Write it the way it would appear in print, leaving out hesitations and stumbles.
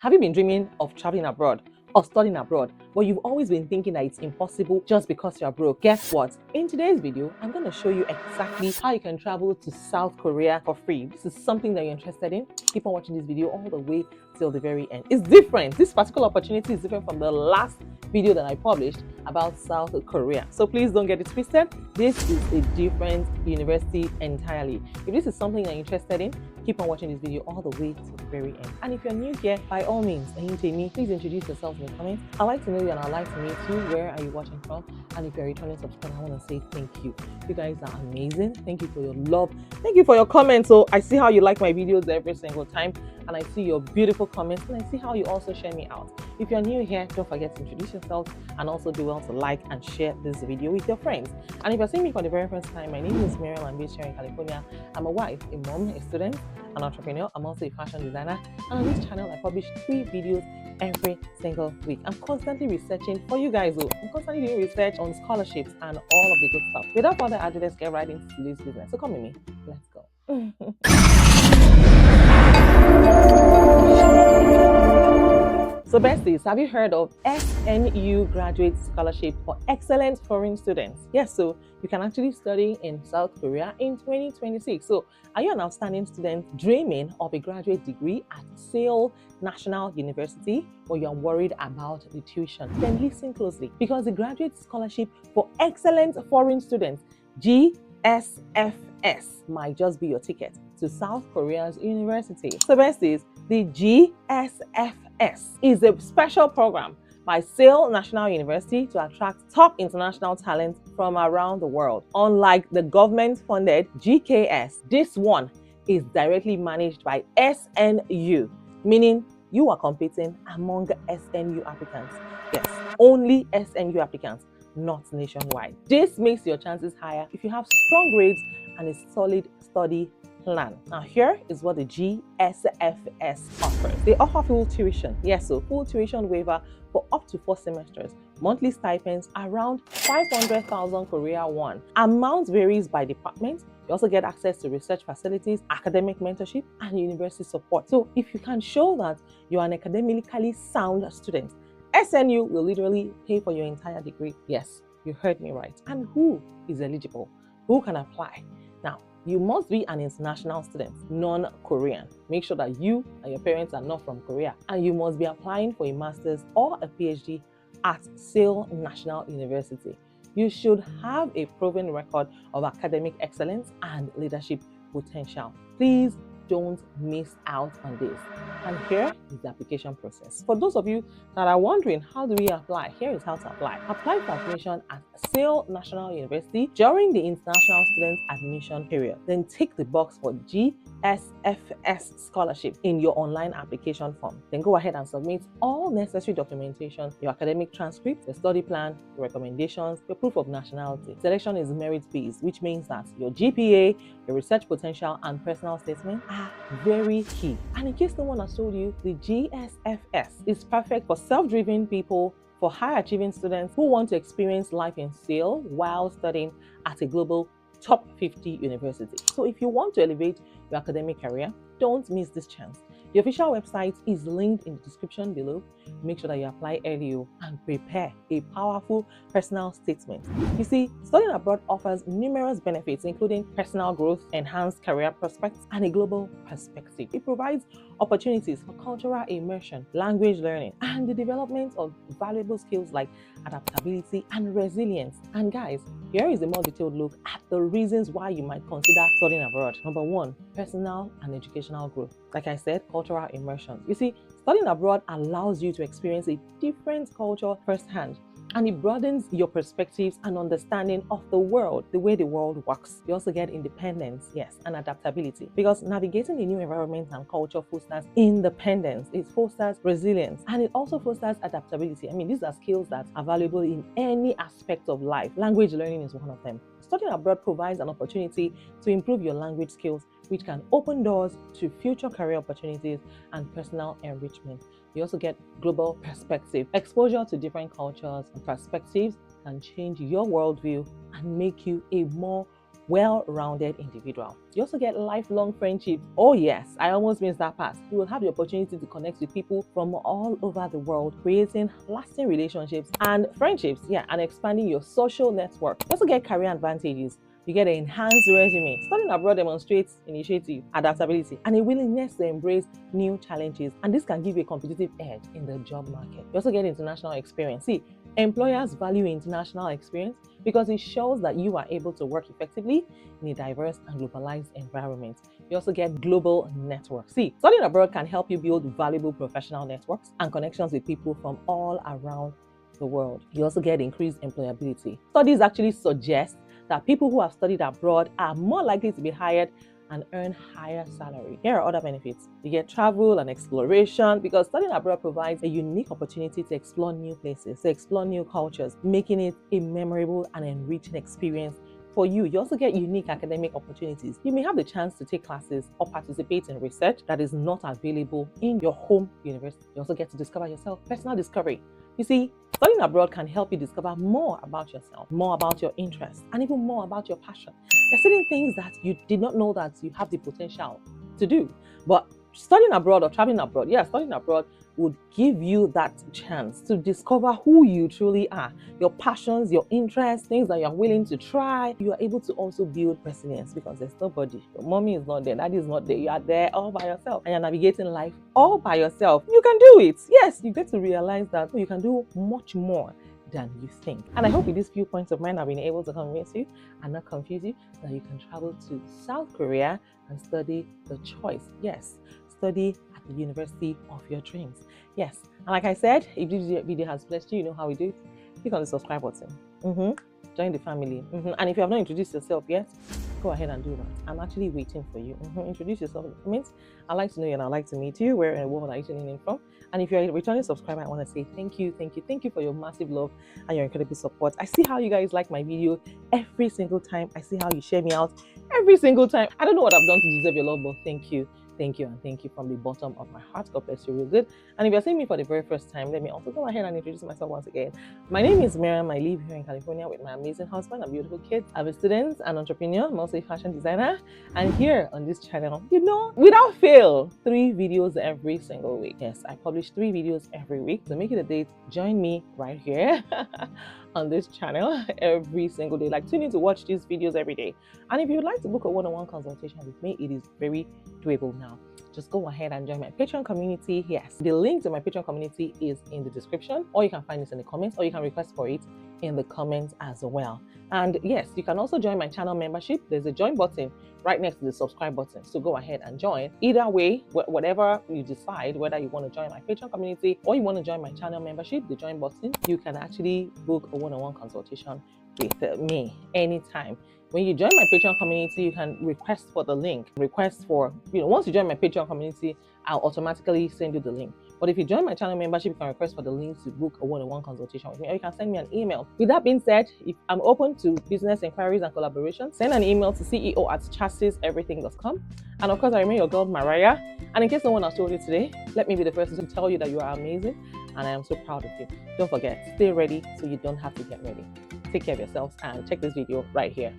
Have you been dreaming of traveling abroad or studying abroad, but you've always been thinking that it's impossible just because you're broke? Guess what? In today's video, I'm going to show you exactly how you can travel to South Korea for free. This is something that you're interested in. Keep on watching this video all the way till the very end. It's different. This particular opportunity is different from the last video that I published about South Korea. So please don't get it twisted. This is a different university entirely. If this is something you're interested in, keep on watching this video all the way to the very end. And if you're new here, by all means, please introduce yourself in the comments. I'd like to know you and I'd like to meet you. Where are you watching from? And if you're a returning subscriber, I want to say thank you. You guys are amazing. Thank you for your love. Thank you for your comments. So I see how you like my videos every single time, and I see your beautiful comments, and I see how you also share me out. If you're new here, don't forget to introduce yourself and also do well to like and share this video with your friends. And if you're seeing me for the very first time, my name is Miriam. I'm based here in California. I'm a wife, a mom, a student, an entrepreneur. I'm also a fashion designer. And on this channel, I publish 3 videos every single week. I'm constantly researching for you guys. I'm constantly doing research on scholarships and all of the good stuff. Without further ado, let's get right into today's business. So come with me. Let's go. So besties, have you heard of SNU Graduate Scholarship for Excellent Foreign Students? Yes, so you can actually study in South Korea in 2026. So are you an outstanding student dreaming of a graduate degree at Seoul National University, or you're worried about the tuition? Then listen closely, because the Graduate Scholarship for Excellent Foreign Students, GSFS, might just be your ticket to South Korea's university. So besties, the GSFS is a special program by Seoul National University to attract top international talent from around the world. Unlike the government-funded GKS, this one is directly managed by SNU, meaning you are competing among SNU applicants. Yes, only SNU applicants, not nationwide. This makes your chances higher if you have strong grades and a solid study plan. Now here is what the GSFS offers. They offer full tuition. Yes, so full tuition waiver for up to 4 semesters. Monthly stipends around 500,000 Korea won. Amount varies by department. You also get access to research facilities, academic mentorship, and university support. So if you can show that you are an academically sound student, SNU will literally pay for your entire degree. Yes, you heard me right. And who is eligible? Who can apply? Now, you must be an international student, non-Korean. Make sure that you and your parents are not from Korea. And you must be applying for a master's or a PhD at Seoul National University. You should have a proven record of academic excellence and leadership potential. Please don't miss out on this. And here is the application process. For those of you that are wondering, how do we apply? Here is how to apply. Apply for admission at Seoul National University during the International Student Admission period. Then tick the box for GSFS scholarship in your online application form. Then go ahead and submit all necessary documentation, your academic transcript, your study plan, your recommendations, your proof of nationality. Selection is merit-based, which means that your GPA, your research potential, and personal statement are very key. And in case no one has told you, the GSFS is perfect for self-driven people, for high-achieving students who want to experience life in Seoul while studying at a global top 50 university. So if you want to elevate your academic career, don't miss this chance. The official website is linked in the description below. Make sure that you apply early and prepare a powerful personal statement. You see, studying abroad offers numerous benefits, including personal growth, enhanced career prospects, and a global perspective. It provides opportunities for cultural immersion, language learning, and the development of valuable skills like adaptability and resilience. And guys, here is a more detailed look at the reasons why you might consider studying abroad. Number 1, personal and educational growth. Like I said, cultural immersion. You see, studying abroad allows you to experience a different culture firsthand, and it broadens your perspectives and understanding of the world, the way the world works. You also get independence, yes, and adaptability, because navigating a new environment and culture fosters independence, it fosters resilience, and it also fosters adaptability. I mean, these are skills that are valuable in any aspect of life. Language learning is one of them. Studying abroad provides an opportunity to improve your language skills, which can open doors to future career opportunities and personal enrichment. You also get global perspective. Exposure to different cultures and perspectives can change your worldview and make you a more well-rounded individual. You also get lifelong friendships. Oh yes, I almost missed that part. You will have the opportunity to connect with people from all over the world, creating lasting relationships and friendships, and expanding your social network. You also get career advantages. You get an enhanced resume. Studying abroad demonstrates initiative, adaptability, and a willingness to embrace new challenges. And this can give you a competitive edge in the job market. You also get international experience. See, employers value international experience because it shows that you are able to work effectively in a diverse and globalized environment. You also get global networks. See, studying abroad can help you build valuable professional networks and connections with people from all around the world. You also get increased employability. Studies actually suggest that people who have studied abroad are more likely to be hired and earn higher salary. Here are other benefits. You get travel and exploration because studying abroad provides a unique opportunity to explore new places, to explore new cultures, making it a memorable and enriching experience for you. You also get unique academic opportunities. You may have the chance to take classes or participate in research that is not available in your home university. You also get to discover yourself, personal discovery. You see, studying abroad can help you discover more about yourself, more about your interests, and even more about your passion. There are certain things that you did not know that you have the potential to do. But studying abroad or traveling abroad, studying abroad would give you that chance to discover who you truly are, your passions, your interests, things that you're willing to try. You are able to also build resilience because there's nobody. Your mommy is not there, daddy is not there. You are there all by yourself and you're navigating life all by yourself. You can do it. Yes, you get to realize that you can do much more than you think. And I hope with these few points of mine I've been able to convince you and not confuse you that you can travel to South Korea and study the choice. Yes, study at the university of your dreams. Yes, and like I said, if this video has blessed you, you know how we do it. Click on the subscribe button. Join the family. And if you have not introduced yourself yet, go ahead and do that. I'm actually waiting for you. Introduce yourself in the comments. I'd like to know you and I'd like to meet you. Where in the world are you tuning in from? And if you're a returning subscriber, I want to say thank you for your massive love and your incredible support. I see how you guys like my video every single time. I see how you share me out every single time. I don't know what I've done to deserve your love, but thank you and thank you from the bottom of my heart. God bless you real good. And if you're seeing me for the very first time, let me also go ahead and introduce myself once again. My name is Miriam. I live here in California with my amazing husband and beautiful kids. I'm a student, an entrepreneur, I'm also a fashion designer. And here on this channel, without fail, 3 videos every single week. Yes, I publish 3 videos every week. So make it a date. Join me right here on this channel every single day. Like, tune in to watch these videos every day. And if you'd like to book a one-on-one consultation with me, it is very doable now. Just go ahead and join my Patreon community. Yes, the link to my Patreon community is in the description, or you can find it in the comments, or you can request for it in the comments as well. And yes, you can also join my channel membership. There's a join button right next to the subscribe button. So go ahead and join. Either way, whatever you decide, whether you want to join my Patreon community or you want to join my channel membership, the join button, you can actually book a one-on-one consultation with me anytime. When you join my Patreon community, you can request for the link. Once you join my Patreon community, I'll automatically send you the link. But if you join my channel membership, you can request for the link to book a one-on-one consultation with me, or you can send me an email. With that being said, if I'm open to business inquiries and collaborations, send an email to ceo@chassiseverything.com. And of course, I remain your girl, Mariah. And in case no one has told you today, let me be the first to tell you that you are amazing, and I am so proud of you. Don't forget, stay ready so you don't have to get ready. Take care of yourselves and check this video right here.